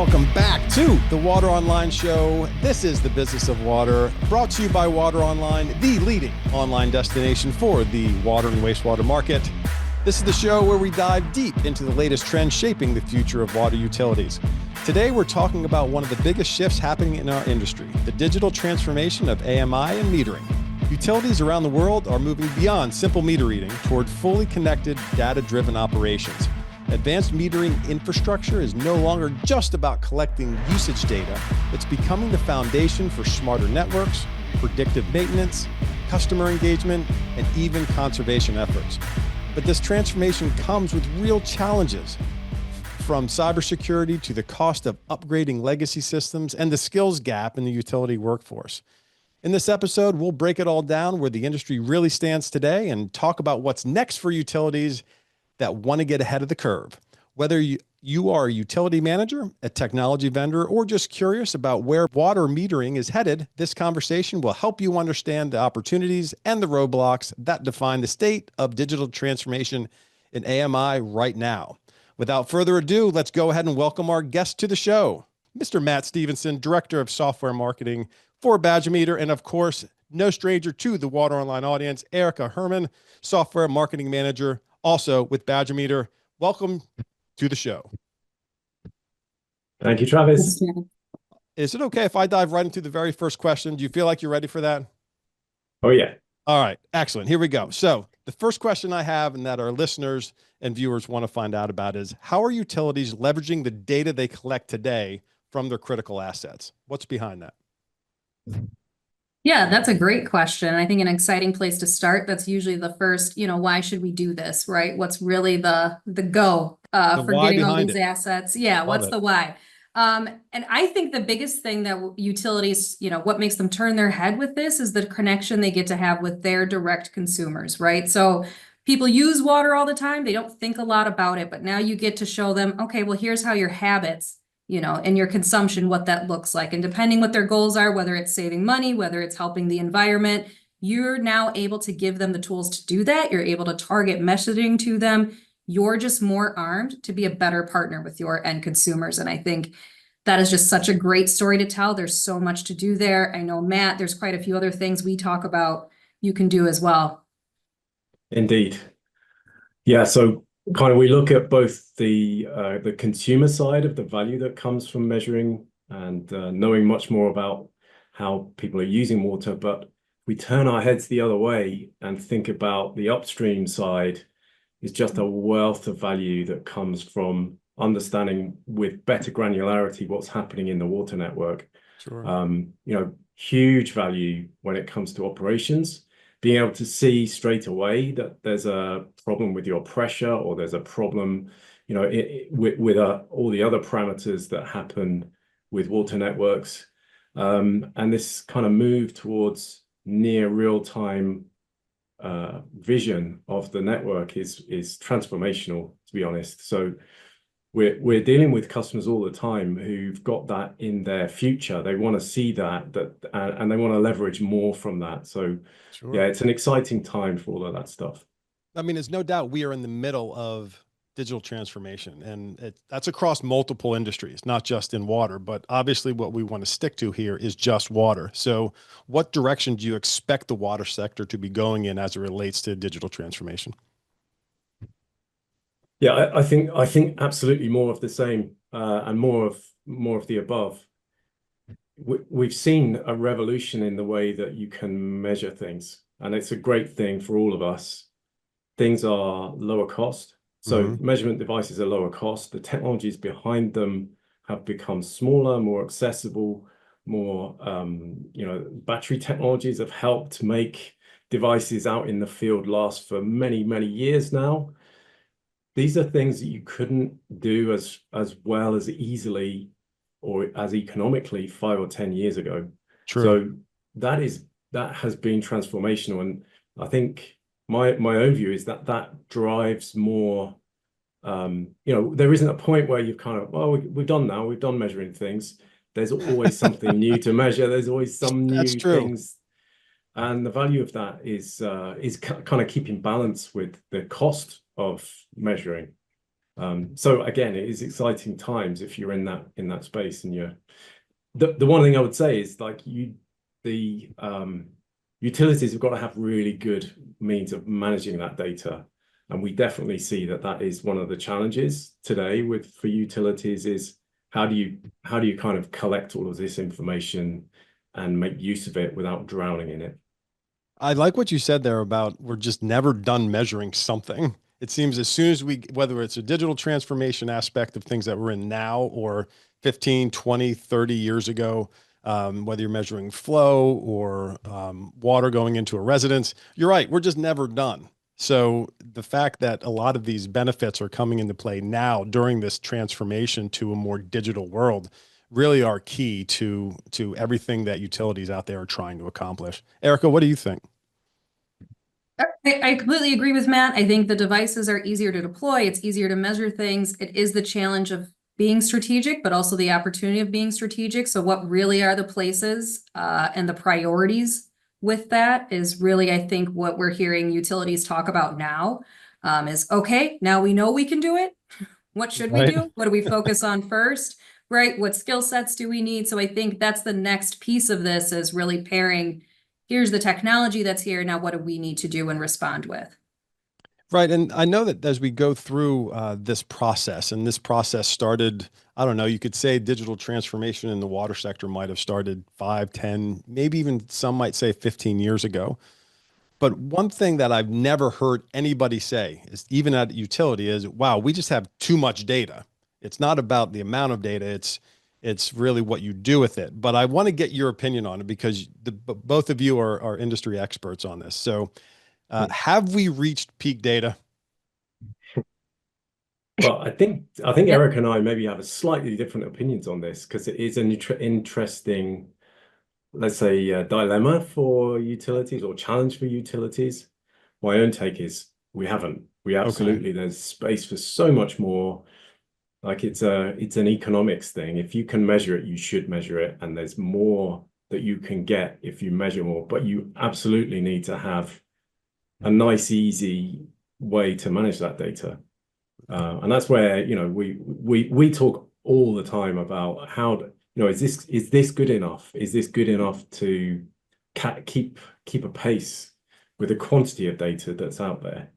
welcome back to the Water Online Show. This is the Business of Water, brought to you by Water Online, the leading online destination for the water and wastewater market. This is the show where we dive deep into the latest trends shaping the future of water utilities. Today, we're talking about one of the biggest shifts happening in our industry, the digital transformation of AMI and metering. Utilities around the world are moving beyond simple meter reading toward fully connected, data-driven operations. Advanced metering infrastructure is no longer just about collecting usage data. It's becoming the foundation for smarter networks, predictive maintenance, customer engagement, and even conservation efforts. But this transformation comes with real challenges, from cybersecurity to the cost of upgrading legacy systems and the skills gap in the utility workforce. In this episode, we'll break it all down where the industry really stands today and talk about what's next for utilities that want to get ahead of the curve. Whether you are a utility manager, a technology vendor, or just curious about where water metering is headed, this conversation will help you understand the opportunities and the roadblocks that define the state of digital transformation in AMI right now. Without further ado, let's go ahead and welcome our guest to the show, Mr. Matt Stephenson, Director of Software Marketing for Badger, and of course, no stranger to the Water Online audience, Erica Hermann, Software Marketing Manager, also with Badger. Welcome to the show. Thank you, Travis. Is it okay if I dive right into the very first question? Do you feel like you're ready for that? Oh, yeah. All right, excellent. Here we go. So the first question I have and that our listeners and viewers want to find out about is, how are utilities leveraging the data they collect today from their critical assets? What's behind that? Yeah, that's a great question. I think an exciting place to start. That's usually the first, why should we do this, right? What's really the go for getting all these assets? Yeah, what's the why? And I think the biggest thing that utilities, what makes them turn their head with this is the connection they get to have with their direct consumers, right? So people use water all the time. They don't think a lot about it, but now you get to show them, okay, well, here's how your habits and your consumption, what that looks like. And depending what their goals are, whether it's saving money, whether it's helping the environment, you're now able to give them the tools to do that. You're able to target messaging to them. You're just more armed to be a better partner with your end consumers. And I think that is just such a great story to tell. There's so much to do there. I know, Matt, there's quite a few other things we talk about you can do as well. Indeed. Yeah, so kind of we look at both the consumer side of the value that comes from measuring and knowing much more about how people are using water, but we turn our heads the other way and think about the upstream side is just a wealth of value that comes from understanding with better granularity what's happening in the water network. Sure. Huge value when it comes to operations. Being able to see straight away that there's a problem with your pressure or there's a problem, with all the other parameters that happen with water networks. And this kind of move towards near real-time vision of the network is transformational, to be honest. So we're dealing with customers all the time who've got that in their future. They want to see that and they want to leverage more from that. So sure. Yeah, it's an exciting time for all of that stuff. I mean, there's no doubt we are in the middle of digital transformation, and that's across multiple industries, not just in water, but obviously what we want to stick to here is just water. So what direction do you expect the water sector to be going in as it relates to digital transformation? Yeah, I think absolutely more of the same and more of the above. We've seen a revolution in the way that you can measure things, and it's a great thing for all of us. Things are lower cost, so measurement devices are lower cost. The technologies behind them have become smaller, more accessible, more battery technologies have helped make devices out in the field last for many, many years now. These are things that you couldn't do as well as easily or as economically 5 or 10 years ago. True. So that has been transformational, and I think my own view is that drives more. There isn't a point where you've kind of, well, we've done measuring things. There's always something new to measure. There's always some new things, and the value of that is kind of keeping balance with the cost of measuring. So again, it is exciting times if you're in that space, and the one thing I would say is like the utilities have got to have really good means of managing that data. And we definitely see that is one of the challenges today for utilities is how do you kind of collect all of this information and make use of it without drowning in it? I like what you said there about we're just never done measuring something. It seems as soon as whether it's a digital transformation aspect of things that we're in now or 15, 20, 30 years ago, whether you're measuring flow or water going into a residence, you're right. We're just never done. So the fact that a lot of these benefits are coming into play now during this transformation to a more digital world really are key to everything that utilities out there are trying to accomplish. Erica, what do you think? I completely agree with Matt. I think the devices are easier to deploy. It's easier to measure things. It is the challenge of being strategic, but also the opportunity of being strategic. So what really are the places and the priorities with that is really, I think, what we're hearing utilities talk about now is, okay, now we know we can do it. What should we do? What do we focus on first? Right? What skill sets do we need? So I think that's the next piece of this is really pairing, here's the technology that's here. Now, what do we need to do and respond with? Right. And I know that as we go through this process, and this process started, I don't know, you could say digital transformation in the water sector might have started 5, 10, maybe even some might say 15 years ago. But one thing that I've never heard anybody say is even at utility is, wow, we just have too much data. It's not about the amount of data. It's really what you do with it. But I want to get your opinion on it because both of you are industry experts on this. So have we reached peak data? Well, I think Eric and I maybe have a slightly different opinions on this because it is an interesting, let's say, dilemma for utilities or challenge for utilities. My own take is we haven't. We absolutely, there's space for so much more. Like it's an economics thing. If you can measure it, you should measure it. And there's more that you can get if you measure more, but you absolutely need to have a nice, easy way to manage that data. And that's where, we talk all the time about how, is this good enough? Is this good enough to keep a pace with the quantity of data that's out there?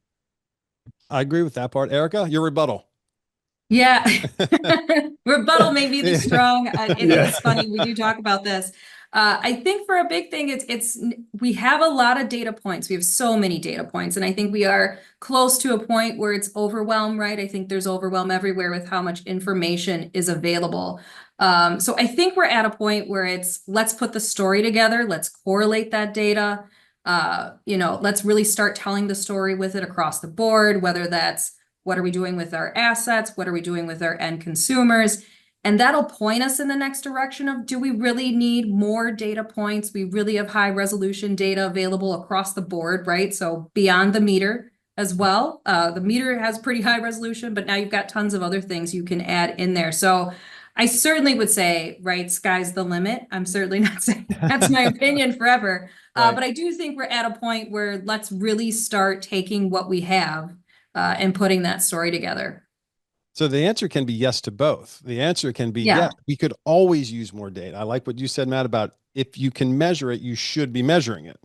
I agree with that part. Erica, your rebuttal. Yeah, rebuttal may be the strong. It's funny we do talk about this. I think for a big thing, we have a lot of data points. We have so many data points, and I think we are close to a point where it's overwhelm, right? I think there's overwhelm everywhere with how much information is available. So I think we're at a point where let's put the story together. Let's correlate that data. Let's really start telling the story with it across the board, whether that's what are we doing with our assets? What are we doing with our end consumers? And that'll point us in the next direction of, do we really need more data points? We really have high resolution data available across the board, right? So beyond the meter as well. The meter has pretty high resolution, but now you've got tons of other things you can add in there. So I certainly would say, right, sky's the limit. I'm certainly not saying that's my opinion forever. But I do think we're at a point where let's really start taking what we have and putting that story together. So the answer can be yes to both. The answer can be yes, we could always use more data. I like what you said, Matt, about if you can measure it, you should be measuring it.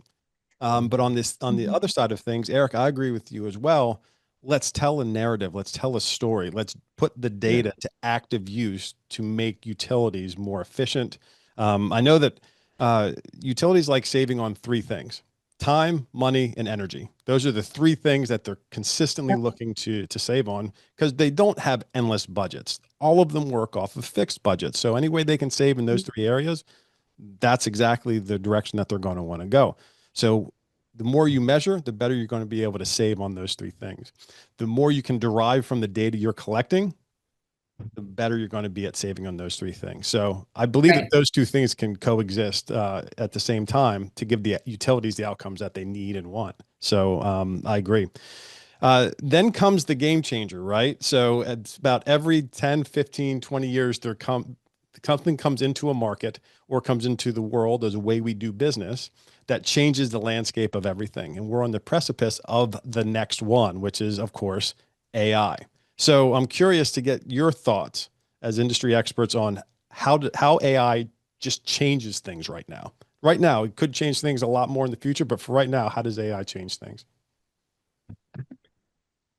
But on the other side of things, Eric, I agree with you as well. Let's tell a narrative. Let's tell a story. Let's put the data to active use to make utilities more efficient. I know that utilities like saving on three things: time, money, and energy. Those are the three things that they're consistently looking to save on because they don't have endless budgets. All of them work off of fixed budgets. So any way they can save in those three areas, that's exactly the direction that they're going to want to go. So the more you measure, the better you're going to be able to save on those three things. The more you can derive from the data you're collecting, the better you're going to be at saving on those three things. So I believe that those two things can coexist at the same time to give the utilities the outcomes that they need and want. So I agree. Then comes the game changer, right? So it's about every 10, 15, 20 years, something comes into a market or comes into the world as a way we do business that changes the landscape of everything. And we're on the precipice of the next one, which is, of course, AI. So I'm curious to get your thoughts as industry experts on how AI just changes things right now. Right now, it could change things a lot more in the future, but for right now, how does AI change things?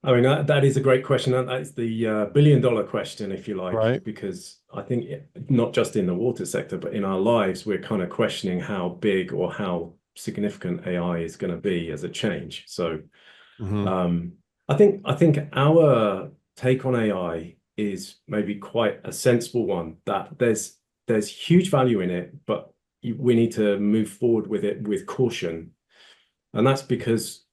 I mean, that is a great question. And that's the billion-dollar question, if you like, Right. because I think not just in the water sector, but in our lives, we're kind of questioning how big or how significant AI is going to be as a change. So I think our take on AI is maybe quite a sensible one, that there's huge value in it, but we need to move forward with it with caution. And that's because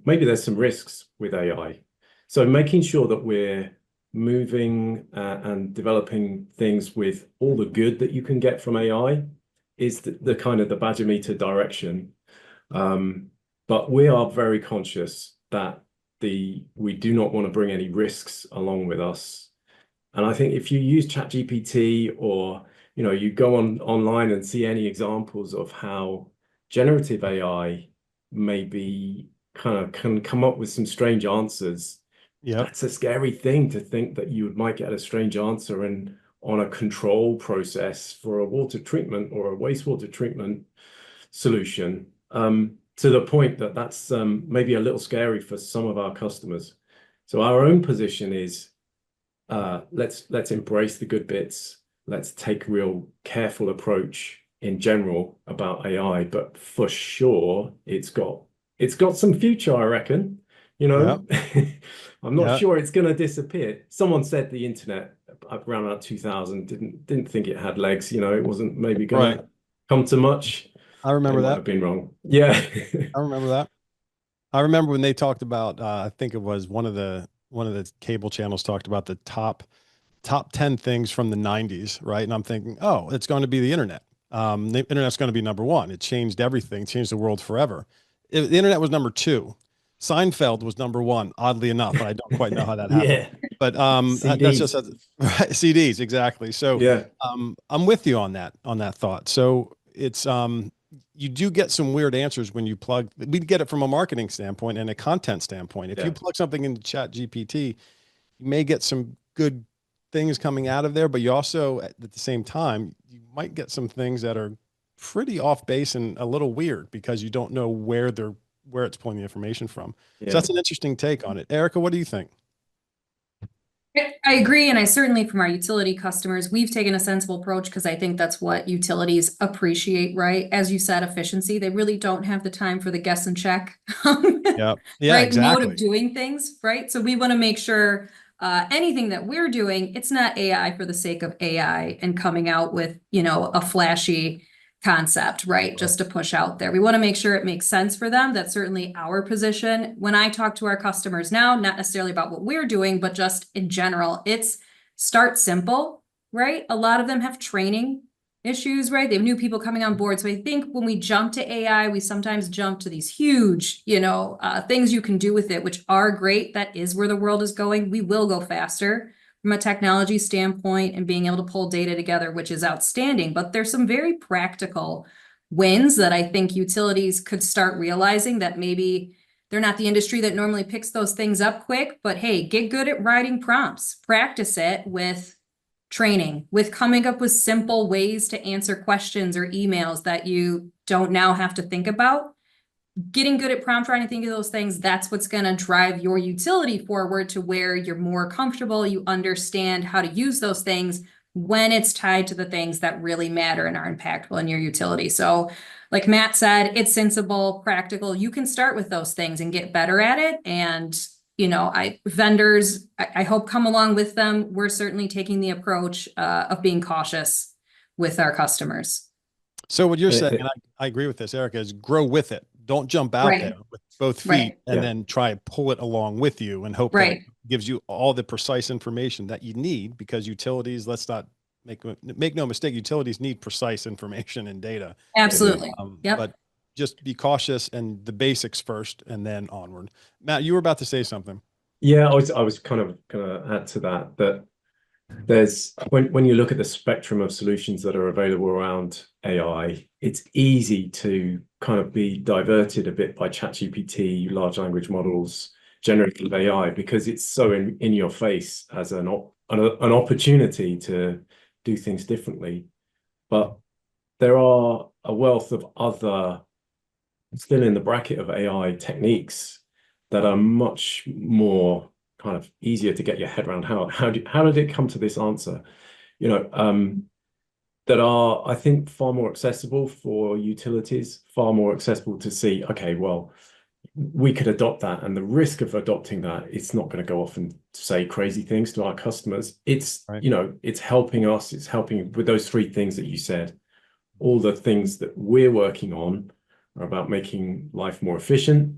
maybe there's some risks with AI. So making sure that we're moving and developing things with all the good that you can get from AI is the kind of the badger meter direction. But we are very conscious that we do not want to bring any risks along with us. And I think if you use ChatGPT, or you go online and see any examples of how generative AI maybe kind of can come up with some strange answers. Yeah. That's a scary thing, to think that you might get a strange answer on a control process for a water treatment or a wastewater treatment solution, to the point that that's maybe a little scary for some of our customers. So our own position is, let's embrace the good bits. Let's take a real careful approach in general about AI, but for sure it's got some future, I reckon. Yeah. I'm not sure it's going to disappear. Someone said the internet around about 2000 didn't think it had legs. It wasn't maybe going to come to much. I remember They might that. have been wrong. Yeah. I remember that. I remember when they talked about, I think it was one of the cable channels talked about the top 10 things from the 90s, right? And I'm thinking, oh, it's going to be the internet. The internet's going to be number one. It changed everything, changed the world forever. The internet was number two. Seinfeld was number one, oddly enough, and I don't quite know how that happened. Yeah. But that's just right, CDs, exactly. So Yeah. I'm with you on that thought. So it's you do get some weird answers when you plug. We get it from a marketing standpoint and a content standpoint. If you plug something into Chat GPT, you may get some good things coming out of there, but you also, at the same time, you might get some things that are pretty off base and a little weird because you don't know where it's pulling the information from. So that's an interesting take on it. Erica, what do you think? I agree. And I certainly, from our utility customers, we've taken a sensible approach because I think that's what utilities appreciate, right? As you said, efficiency. They really don't have the time for the guess and check. Yeah, right? exactly. Mode of doing things, right? So we want to make sure anything that we're doing, it's not AI for the sake of AI and coming out with, a flashy concept, right? Just to push out there. We want to make sure it makes sense for them. That's certainly our position. When I talk to our customers now, not necessarily about what we're doing, but just in general, it's start simple, right? A lot of them have training issues, right? They have new people coming on board. So I think when we jump to AI, we sometimes jump to these huge, things you can do with it, which are great. That is where the world is going. We will go faster from a technology standpoint and being able to pull data together, which is outstanding. But there's some very practical wins that I think utilities could start realizing, that maybe they're not the industry that normally picks those things up quick, but hey, get good at writing prompts, practice it with training, with coming up with simple ways to answer questions or emails that you don't now have to think about. Getting good at prompt writing, thinking of those things, that's what's going to drive your utility forward to where you're more comfortable. You understand how to use those things when it's tied to the things that really matter and are impactful in your utility. So like Matt said, it's sensible, practical. You can start with those things and get better at it. And, vendors, I hope, come along with them. We're certainly taking the approach of being cautious with our customers. So what you're saying, and I agree with this, Erica, is grow with it. Don't jump out there with both feet and then try to pull it along with you and hope that it gives you all the precise information that you need, because utilities, let's not make no mistake, utilities need precise information and data. Absolutely. But just be cautious and the basics first and then onward. Matt, you were about to say something. Yeah, I was kind of going to add to that there's, when you look at the spectrum of solutions that are available around AI, it's easy to kind of be diverted a bit by ChatGPT, large language models, generative AI, because it's so in your face as an opportunity to do things differently. But there are a wealth of other, still in the bracket of AI techniques, that are much more kind of easier to get your head around. How did it come to this answer? You know, that are, I think, far more accessible for utilities, far more accessible to see, okay, well, we could adopt that, and the risk of adopting that, it's not going to go off and say crazy things to our customers. It's, Right. you know, it's helping us, it's helping with those three things that you said. All the things that we're working on are about making life more efficient,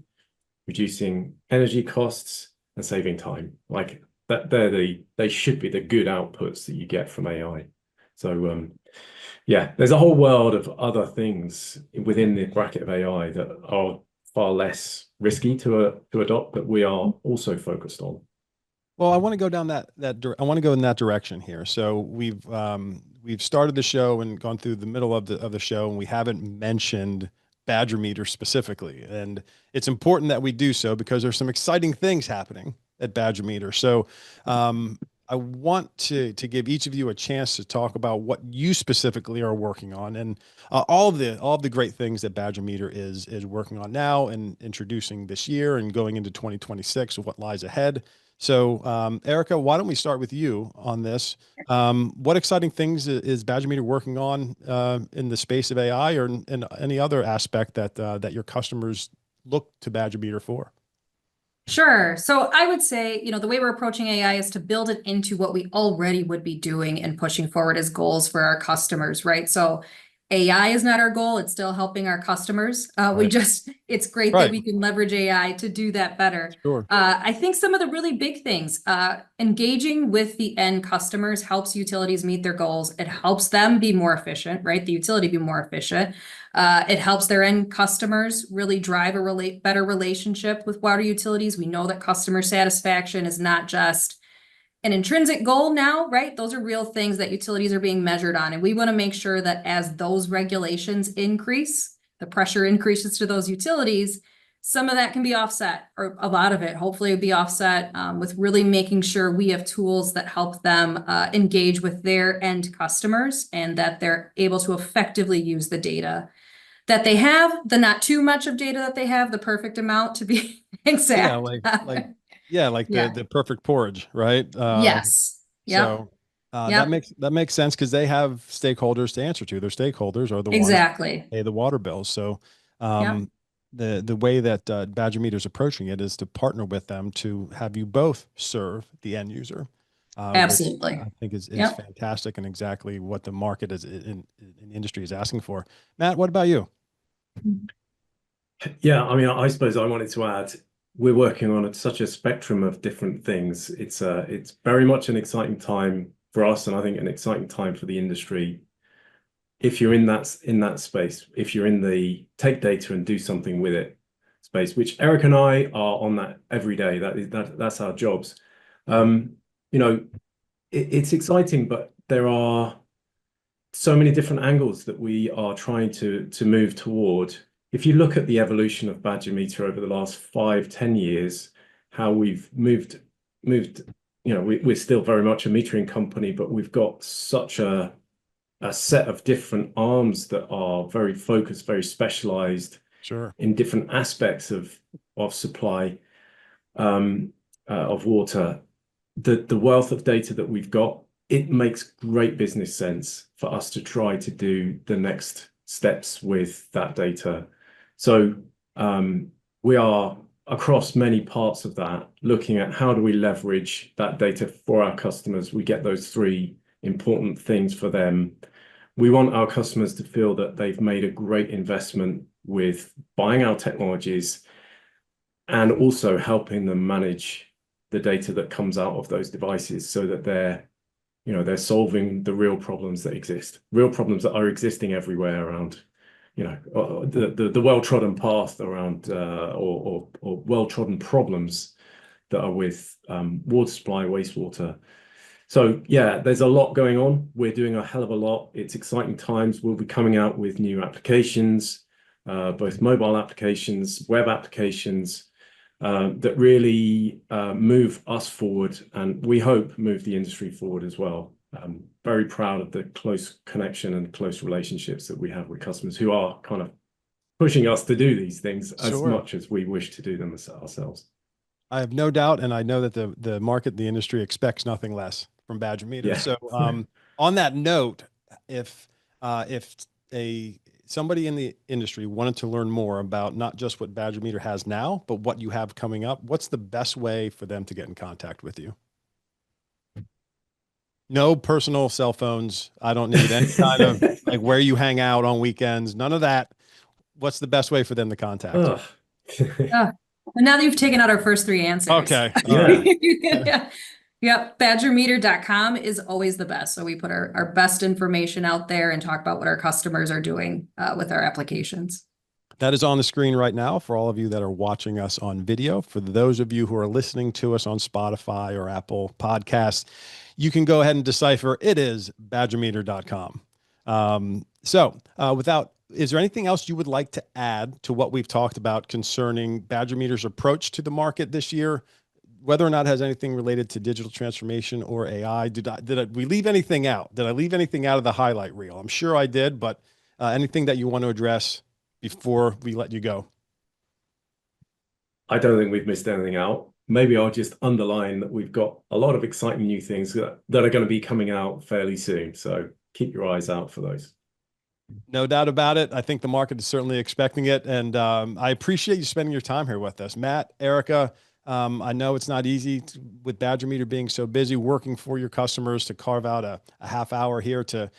reducing energy costs, and saving time. Like that, they should be the good outputs that you get from AI. So yeah, there's a whole world of other things within the bracket of AI that are far less risky to adopt, that we are also focused on. Well, I want to go down I want to go in that direction here. So we've started the show and gone through the middle of the show, and we haven't mentioned Badger Meter specifically. And it's important that we do so, because there's some exciting things happening at Badger Meter. So I want to give each of you a chance to talk about what you specifically are working on, and all of the great things that Badger Meter is working on now and introducing this year and going into 2026, what lies ahead. So Erica, why don't we start with you on this? What exciting things is Badger Meter working on in the space of AI, or in any other aspect that your customers look to Badger Meter for? Sure. So I would say, you know, the way we're approaching AI is to build it into what we already would be doing and pushing forward as goals for our customers, right? So AI is not our goal. It's still helping our customers. Right. It's great Right. that we can leverage AI to do that better. Sure. I think some of the really big things, engaging with the end customers helps utilities meet their goals. It helps them be more efficient, right? The utility be more efficient. It helps their end customers really drive a better relationship with water utilities. We know that customer satisfaction is not just an intrinsic goal now, right? Those are real things that utilities are being measured on. And we want to make sure that as those regulations increase, the pressure increases to those utilities, some of that can be offset, or a lot of it hopefully will be offset with really making sure we have tools that help them engage with their end customers, and that they're able to effectively use the data that they have, the not too much of data that they have, the perfect amount to be exact. Yeah, like the perfect porridge, right? Yes. So that makes sense, because they have stakeholders to answer to. Their stakeholders are the ones that pay the water bills. So the way that Badger Meter is approaching it is to partner with them to have you both serve the end user. Absolutely. I think is fantastic, and exactly what the market is in the industry is asking for. Matt, what about you? Yeah, I mean, I suppose I wanted to add, we're working on such a spectrum of different things. It's very much an exciting time for us, and I think an exciting time for the industry. If you're in that space, if you're in the take data and do something with it space, which Eric and I are on that every day. That's our jobs. You know, it's exciting, but there are so many different angles that we are trying to move toward. If you look at the evolution of Badger Meter over the last 5-10 years, how we've moved, you know, we're still very much a metering company, but we've got such a set of different arms that are very focused, very specialized, in different aspects of supply of water. The wealth of data that we've got, it makes great business sense for us to try to do the next steps with that data. So we are across many parts of that, looking at how do we leverage that data for our customers. We get those three important things for them. We want our customers to feel that they've made a great investment with buying our technologies, and also helping them manage the data that comes out of those devices, so that they're solving the real problems that exist, real problems that are existing everywhere around, you know, the well-trodden path around, or well-trodden problems that are with water supply, wastewater. So yeah, there's a lot going on. We're doing a hell of a lot. It's exciting times. We'll be coming out with new applications, both mobile applications, web applications. that really move us forward, and we hope move the industry forward as well. Very proud of the close connection and close relationships that we have with customers who are kind of pushing us to do these things as much as we wish to do them ourselves. I have no doubt, and I know that the market, the industry expects nothing less from Badger Meter. Yeah. So on that note, if somebody in the industry wanted to learn more about not just what Badger Meter has now, but what you have coming up, what's the best way for them to get in contact with you? No personal cell phones. I don't need any kind of like where you hang out on weekends. None of that. What's the best way for them to contact you? And now that you've taken out our first three answers. Okay. Yeah. Yep. Badgermeter.com is always the best. So we put our best information out there and talk about what our customers are doing with our applications. That is on the screen right now for all of you that are watching us on video. For those of you who are listening to us on Spotify or Apple Podcasts, you can go ahead and decipher. It is badgermeter.com. Is there anything else you would like to add to what we've talked about concerning Badger Meter's approach to the market this year, whether or not it has anything related to digital transformation or AI? Did we leave anything out? Did I leave anything out of the highlight reel? I'm sure I did, but anything that you want to address before we let you go? I don't think we've missed anything out. Maybe I'll just underline that we've got a lot of exciting new things that are going to be coming out fairly soon. So keep your eyes out for those. No doubt about it. I think the market is certainly expecting it. And I appreciate you spending your time here with us. Matt, Erica, I know it's not easy with Badger Meter being so busy working for your customers to carve out a half hour here to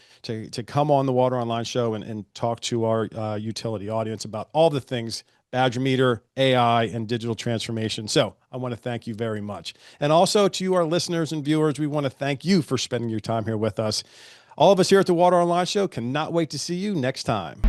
come on the Water Online show and talk to our utility audience about all the things Badger Meter, AI, and digital transformation. So I want to thank you very much. And also to our listeners and viewers, we want to thank you for spending your time here with us. All of us here at the Water Online Show cannot wait to see you next time.